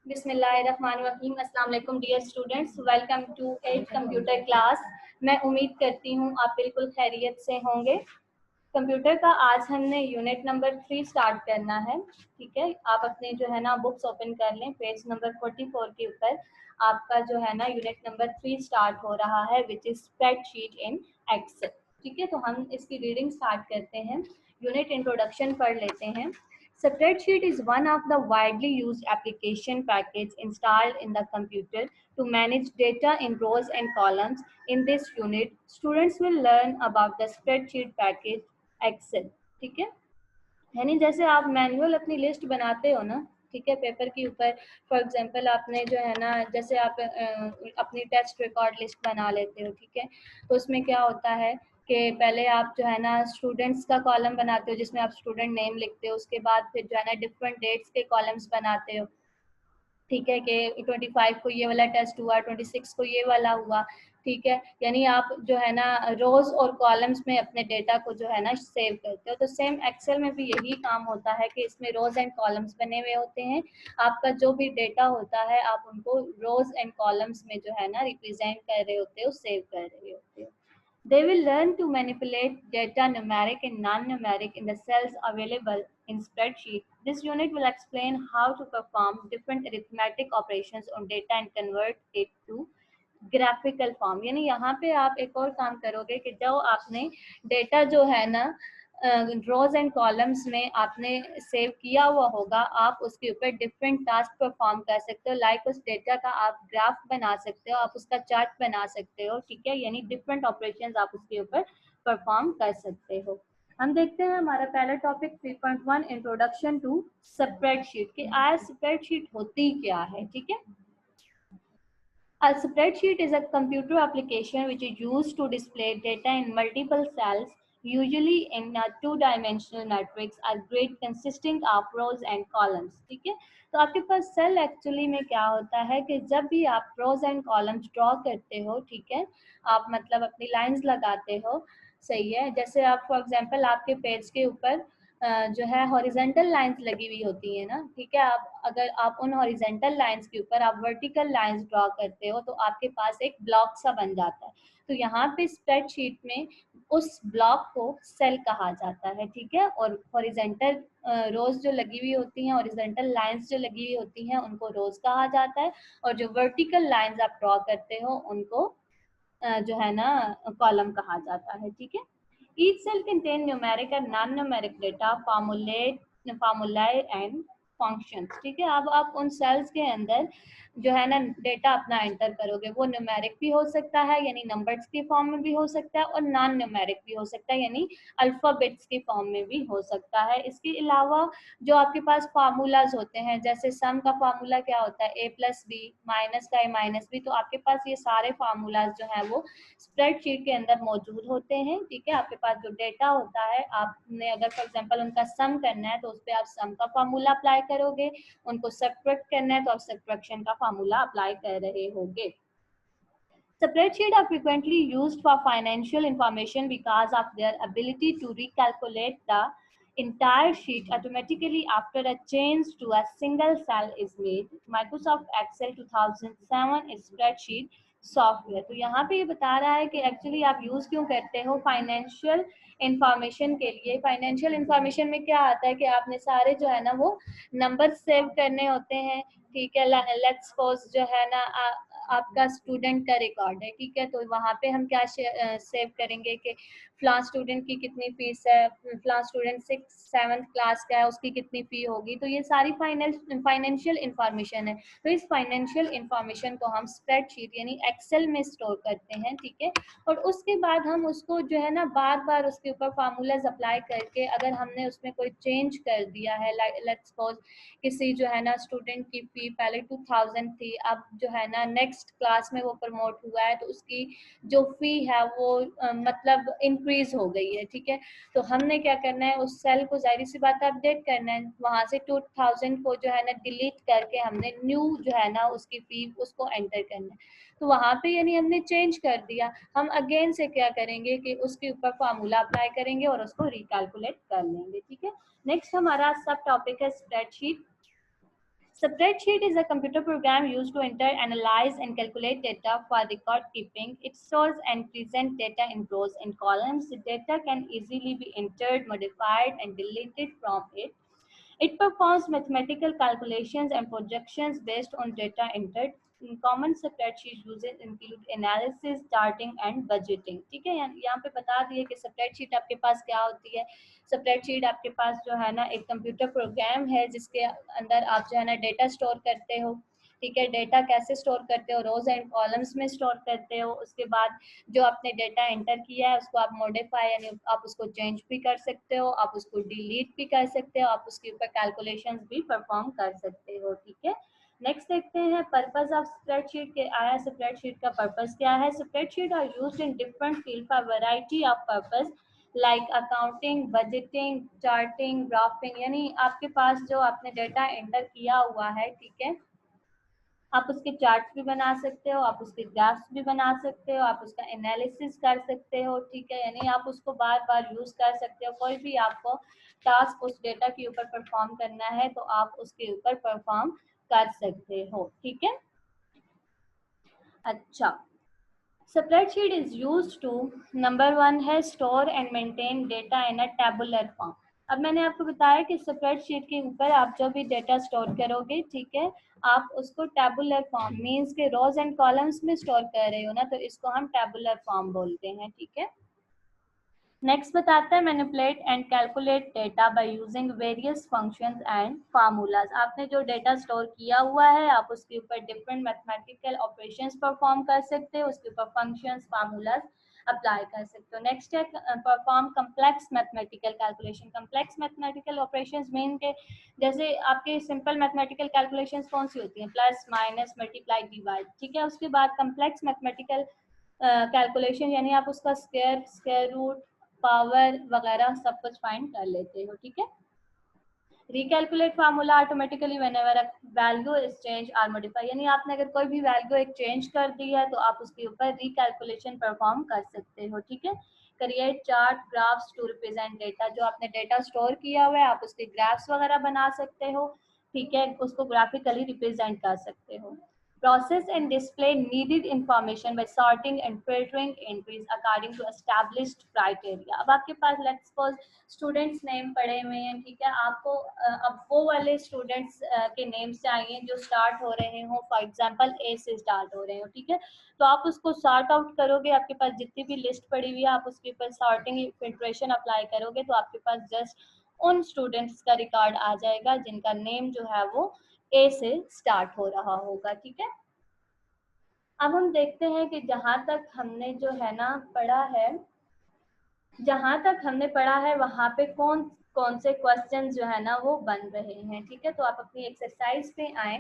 बिस्मिल्लाहिर्रहमानिर्रहीम। अस्सलाम वालेकुम dear students, welcome to at computer class. मैं उम्मीद करती हूँ आप बिल्कुल खैरियत से होंगे। कंप्यूटर का आज हमने यूनिट नंबर 3 स्टार्ट करना है। ठीक है, आप अपने जो है ना बुक्स ओपन कर लें। पेज नंबर 44 के ऊपर आपका जो है ना यूनिट नंबर 3 स्टार्ट हो रहा है, which is spreadsheet in Excel. ठीक है, तो हम इसकी रीडिंग स्टार्ट करते हैं। यूनिट इंट्रोडक्शन पढ़ लेते हैं। Spreadsheet is one of the widely used application package installed in the computer to manage data in rows and columns. In this unit, students will learn about the spreadsheet package Excel. ठीक है, यानी जैसे आप manual अपनी list बनाते हो ना, ठीक है, पेपर के ऊपर। फॉर एग्जांपल आपने जो है ना, जैसे आप अपनी टेस्ट रिकॉर्ड लिस्ट बना लेते हो, ठीक है, तो उसमें क्या होता है कि पहले आप जो है ना स्टूडेंट्स का कॉलम बनाते हो जिसमें आप स्टूडेंट नेम लिखते हो। उसके बाद फिर जो है ना डिफरेंट डेट्स के कॉलम्स बनाते हो। ठीक है, कि 25 को ये वाला टेस्ट हुआ, 26 को ये वाला हुआ। ठीक है, यानी आप जो है ना रोज और कॉलम्स में अपने डेटा को जो है ना सेव करते हो। तो सेम एक्सेल में भी यही काम होता है कि इसमें रोज एंड कॉलम्स बने हुए होते हैं। आपका जो भी डेटा होता है आप उनको रोज एंड कॉलम्स में जो है ना रिप्रेजेंट कर रहे होते हो, सेव कर रहे होते हो। They will learn to manipulate data, numeric and non-numeric, in the cells available in spreadsheet. This unit will explain how to perform different arithmetic operations on data and convert it to graphical form. यानी यहाँ पे आप एक और काम करोगे कि जो आपने डेटा जो है ना रोज एंड कॉलम्स में आपने सेव किया हुआ होगा, आप उसके ऊपर डिफरेंट टास्क परफॉर्म कर सकते हो। लाइक उस डेटा का आप ग्राफ बना सकते हो, आप उसका चार्ट बना सकते हो। ठीक है, यानी डिफरेंट ऑपरेशंस आप उसके ऊपर परफॉर्म कर सकते हो। हम देखते हैं हमारा पहला टॉपिक 3.1 इंट्रोडक्शन टू स्प्रेडशीट कि आज स्प्रेडशीट होती क्या है। ठीक है, a spreadsheet is a computer application which is used to display data in multiple cells, usually in a two-dimensional matrix, a grid consisting of rows and columns. ठीक है, तो आपके पास सेल एक्चुअली में क्या होता है कि जब भी आप रोज एंड कॉलम्स ड्रॉ करते हो, ठीक है, आप मतलब अपनी लाइंस लगाते हो, सही है। जैसे आप फॉर एग्जांपल आपके पेज के ऊपर जो है हॉरिजेंटल लाइंस लगी हुई होती है ना, ठीक है, आप अगर आप उन हॉरिजेंटल लाइंस के ऊपर आप वर्टिकल लाइंस ड्रॉ करते हो तो आपके पास एक ब्लॉक सा बन जाता है। तो यहाँ पे स्प्रेडशीट में उस ब्लॉक को सेल कहा जाता है। ठीक है, और हॉरिजेंटल रोज जो लगी हुई होती हैं, हॉरिजेंटल लाइंस जो लगी हुई होती हैं, उनको रोज कहा जाता है। और जो वर्टिकल लाइंस आप ड्रॉ करते हो उनको जो है ना कॉलम कहा जाता है। ठीक है, each cell contain numeric and non-numeric data, formulae and functions। ठीक है, अब आप उन सेल्स के अंदर जो है ना डेटा अपना एंटर करोगे, वो न्यूमेरिक भी हो सकता है यानी नंबर्स के फॉर्म में भी हो सकता है, और नॉन न्यूमेरिक भी हो सकता है यानी अल्फाबेट्स के फॉर्म में भी हो सकता है। इसके अलावा जो आपके पास फार्मूलाज होते हैं, जैसे सम का फार्मूला क्या होता है, ए प्लस बी, माइनस का ए माइनस बी, तो आपके पास ये सारे फार्मूलाज जो हैं वो स्प्रेडशीट के अंदर मौजूद होते हैं। ठीक है, आपके पास जो डेटा होता है, आपने अगर फॉर एग्जांपल उनका सम करना है तो उस पर आप सम का फार्मूला अप्लाई करोगे, उनको सब्ट्रैक्ट करना है तो आप सब्ट्रैक्शन का फार्मूला अप्लाई कर रहे होगे। Spreadsheets are frequently used for financial information because of their ability to recalculate the entire sheet automatically after a change to a single cell is made. Microsoft Excel 2007 is spreadsheet software. तो यहाँ पे ये बता रहा है कि actually आप use क्यों करते हो फाइनेंशियल इंफॉर्मेशन के लिए। फाइनेंशियल इंफॉर्मेशन में क्या आता है कि आपने सारे जो है ना वो नंबर सेव करने होते हैं। ठीक है, लेट्स सपोज जो है ना आपका स्टूडेंट का रिकॉर्ड है, ठीक है, तो वहाँ पे हम क्या सेव करेंगे कि फलां स्टूडेंट की कितनी फीस है, फलां स्टूडेंट 6th-7th क्लास का है, उसकी कितनी फी होगी। तो ये सारी फाइनेंशियल इंफॉर्मेशन है। तो इस फाइनेंशियल इंफॉर्मेशन को हम स्प्रेडशीट यानी एक्सेल में स्टोर करते हैं। ठीक है, और उसके बाद हम उसको जो है ना बार बार उसके ऊपर फार्मूलाज अप्लाई करके अगर हमने उसमें कोई चेंज कर दिया है, लेट्स सपोज किसी जो है ना स्टूडेंट की फी पहले 2000 थी, अब जो है ना नेक्स्ट क्लास में वो प्रमोट हुआ है तो उसकी जो फी है वो मतलब इंक्रीज हो गई है। ठीक है, तो हमने क्या करना है, उस सेल को जाहिर सी बात अपडेट करना है, वहां से 2000 को जो है ना डिलीट करके हमने न्यू जो है ना उसकी फी उसको एंटर करना है। तो वहां पे यानी हमने चेंज कर दिया। हम अगेन से क्या करेंगे कि उसके ऊपर फार्मूला अप्लाई करेंगे और उसको रिकैलकुलेट कर लेंगे। ठीक है, नेक्स्ट हमारा सब टॉपिक है spreadsheet. Spreadsheet is a computer program used to enter, analyze, and calculate data for record keeping. It stores and presents data in rows and columns. The data can easily be entered, modified, and deleted from it. It performs mathematical calculations and projections based on data entered. Common spreadsheet uses include analysis, charting and budgeting. ठीक है, यहाँ पे बता दिए कि spreadsheet आपके पास क्या होती है। स्प्रेडशीट आपके पास जो है ना एक कंप्यूटर प्रोग्राम है जिसके अंदर आप जो है ना डेटा स्टोर करते हो। ठीक है, डेटा कैसे स्टोर करते हो, रोज एंड कॉलम्स में स्टोर करते हो। उसके बाद जो आपने डेटा एंटर किया है उसको आप मॉडिफाई यानी आप उसको चेंज भी कर सकते हो, आप उसको डिलीट भी कर सकते हो, आप उसके ऊपर कैलकुलेशंस भी परफॉर्म कर सकते हो। ठीक है, नेक्स्ट देखते हैं पर्पस ऑफ स्प्रेडशीट के आया स्प्रेडशीट का पर्पस क्या है। Spreadsheet are used in different field for variety of purpose like accounting, budgeting, charting, graphing. यानी आपके पास जो आपने डेटा एंटर किया हुआ है, ठीक है, आप उसके चार्ट्स भी बना सकते हो, आप उसके ग्राफ्स भी बना सकते हो, आप उसका एनालिसिस कर सकते हो। ठीक है, यानी आप उसको बार बार यूज कर सकते हो। कोई भी आपको टास्क उस डेटा के ऊपर परफॉर्म करना है तो आप उसके ऊपर परफॉर्म कर सकते हो। ठीक है, अच्छा, spreadsheet is used to, number 1 है store and maintain data in a tabular form. अब मैंने आपको बताया कि स्प्रेडशीट के ऊपर आप जो भी डेटा स्टोर करोगे, ठीक है, आप उसको टेबुलर फॉर्म मींस के रोज एंड कॉलम्स में स्टोर कर रहे हो ना, तो इसको हम टेबुलर फॉर्म बोलते हैं। ठीक है, नेक्स्ट बताता है manipulate and calculate data by using various functions and formulas. आपने जो डेटा स्टोर किया हुआ है आप उसके ऊपर डिफरेंट मैथमेटिकल ऑपरेशंस परफॉर्म कर सकते हो, उसके ऊपर फंक्शंस, फार्मूलाज अप्लाई कर सकते हो। नेक्स्ट है perform complex mathematical calculation. Complex mathematical operations mean के जैसे आपके सिंपल मैथमेटिकल कैलकुलेशंस कौन सी होती हैं, प्लस, माइनस, मल्टीप्लाई, डिवाइड। ठीक है, उसके बाद कम्प्लेक्स मैथमेटिकल कैलकुलेशन यानी आप उसका स्क्वायर, स्क्वायर रूट, पावर वगैरह सब कुछ फाइंड कर लेते हो। ठीक है, recalculate formula automatically whenever a value is change और मॉडिफाई, यानी आपने अगर कोई भी वैल्यू एक चेंज कर दी है तो आप उसके ऊपर रिकैलकुलेशन परफॉर्म कर सकते हो। ठीक है, create chart, graphs to represent data. जो आपने डेटा स्टोर किया हुआ है आप उसके ग्राफ्स वगैरह बना सकते हो। ठीक है, उसको ग्राफिकली रिप्रेजेंट कर सकते हो। Process and display needed information by sorting and filtering entries according to established criteria। अब आपके पास लेट्स सपोज स्टूडेंट्स नेम पड़े हुए हैं। ठीक है, आपको अब वो वाले स्टूडेंट्स के नेम्स चाहिए जो स्टार्ट हो रहे हो, फॉर एग्जांपल ए से स्टार्ट हो रहे हो। ठीक है, तो आप उसको सॉर्ट आउट करोगे, आपके पास जितनी भी लिस्ट पड़ी हुई है आप उसके ऊपर सॉर्टिंग फिल्ट्रेशन अप्लाई करोगे तो आपके पास जस्ट उन स्टूडेंट्स का रिकॉर्ड आ जाएगा जिनका नेम जो है वो ए से स्टार्ट हो रहा होगा। ठीक है, अब हम देखते हैं कि जहां तक हमने जो है ना पढ़ा है, जहां तक हमने पढ़ा है वहां पे कौन कौन से क्वेश्चन जो है ना वो बन रहे हैं। ठीक है, तो आप अपनी एक्सरसाइज पे आए,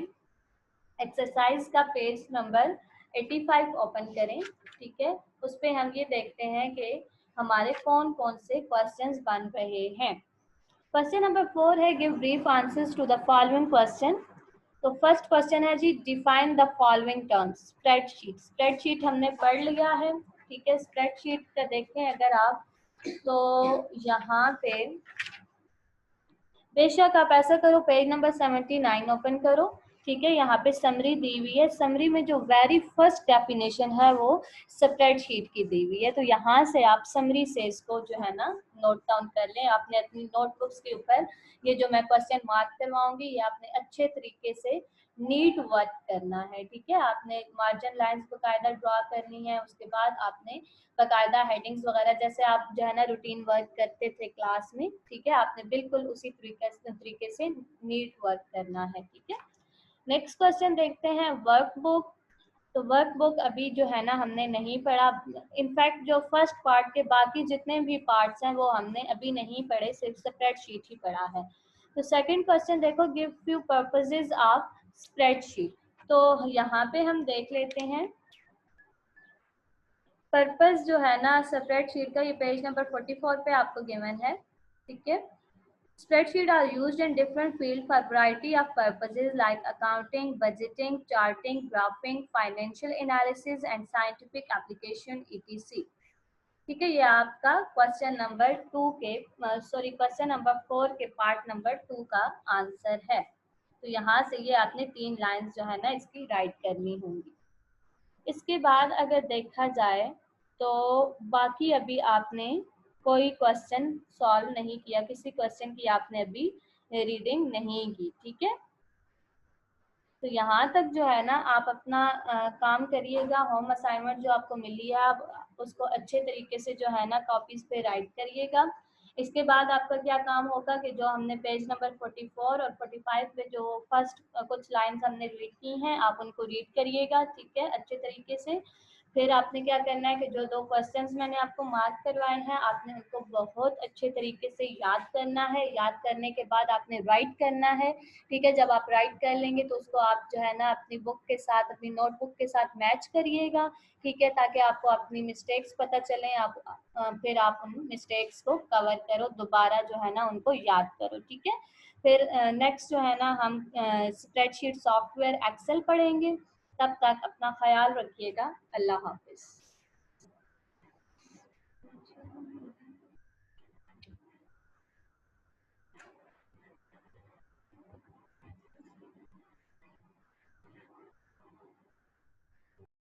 एक्सरसाइज का पेज नंबर 85 ओपन करें। ठीक है, उस पे हम ये देखते हैं कि हमारे कौन कौन से क्वेश्चंस बन रहे हैं। क्वेश्चन नंबर 4 है give brief answers to the following question. तो फर्स्ट क्वेश्चन है जी define the following terms. Spreadsheet, spreadsheet हमने पढ़ लिया है। ठीक है, स्प्रेडशीट का देखें अगर आप तो यहाँ पे बेशक आप ऐसा करो, पेज नंबर 79 ओपन करो। ठीक है, यहाँ पे समरी दी हुई है, समरी में जो वेरी फर्स्ट डेफिनेशन है वो स्प्रेडशीट की दी हुई है। तो यहाँ से आप समरी से इसको जो है ना नोट डाउन कर लें। आपने अपनी नोटबुक्स के ऊपर ये जो मैं क्वेश्चन मार्क करवाऊंगी ये आपने अच्छे तरीके से नीट वर्क करना है। ठीक है, आपने मार्जिन लाइंस बकायदा ड्रॉ करनी है, उसके बाद आपने बकायदा हेडिंग्स वगैरह जैसे आप जो है ना रूटीन वर्क करते थे क्लास में। ठीक है, आपने बिल्कुल उसी तरीके से नीट वर्क करना है। ठीक है, नेक्स्ट क्वेश्चन देखते हैं वर्कबुक। तो वर्कबुक अभी जो है ना हमने नहीं पढ़ा, इनफैक्ट जो फर्स्ट पार्ट के बाकी जितने भी पार्ट्स हैं वो हमने अभी नहीं पढ़े, सिर्फ स्प्रेडशीट ही पढ़ा है। तो सेकंड क्वेश्चन देखो give few purposes of spreadsheet. तो यहाँ पे हम देख लेते हैं पर्पस जो है ना स्प्रेडशीट का, ये पेज नंबर 44 पे आपको गिवन है। ठीक है, spreadsheet are used in different fields for variety of purposes like accounting, budgeting, charting, graphing, financial analysis and scientific application etc। ठीक है, ये आपका क्वेश्चन नंबर 2 के क्वेश्चन नंबर 4 के पार्ट नंबर 2 का आंसर है। तो यहाँ से ये आपने 3 लाइंस जो है ना इसकी राइट करनी होंगी। इसके बाद अगर देखा जाए तो बाकी अभी आपने कोई क्वेश्चन सॉल्व नहीं किया, किसी क्वेश्चन की आपने अभी रीडिंग नहीं की, ठीक है। तो यहाँ तक जो है ना आप अपना काम करिएगा। होम असाइनमेंट जो आपको मिली है आप उसको अच्छे तरीके से जो है ना कॉपीज पे राइट करिएगा। इसके बाद आपका क्या काम होगा कि जो हमने पेज नंबर 44 और 45 पे जो फर्स्ट कुछ लाइंस हमने रीड की हैं आप उनको रीड करिएगा, ठीक है, अच्छे तरीके से। फिर आपने क्या करना है कि जो 2 क्वेश्चंस मैंने आपको मार्क करवाए हैं आपने उनको बहुत अच्छे तरीके से याद करना है। याद करने के बाद आपने राइट करना है, ठीक है। जब आप राइट कर लेंगे तो उसको आप जो है ना अपनी बुक के साथ, अपनी नोटबुक के साथ मैच करिएगा, ठीक है, ताकि आपको अपनी मिस्टेक्स पता चलें। आप फिर आप उन मिस्टेक्स को कवर करो, दोबारा जो है ना उनको याद करो, ठीक है। फिर नेक्स्ट जो है ना हम स्प्रेडशीट सॉफ्टवेयर एक्सेल पढ़ेंगे। तब तक अपना ख्याल रखिएगा। अल्लाह हाफिज।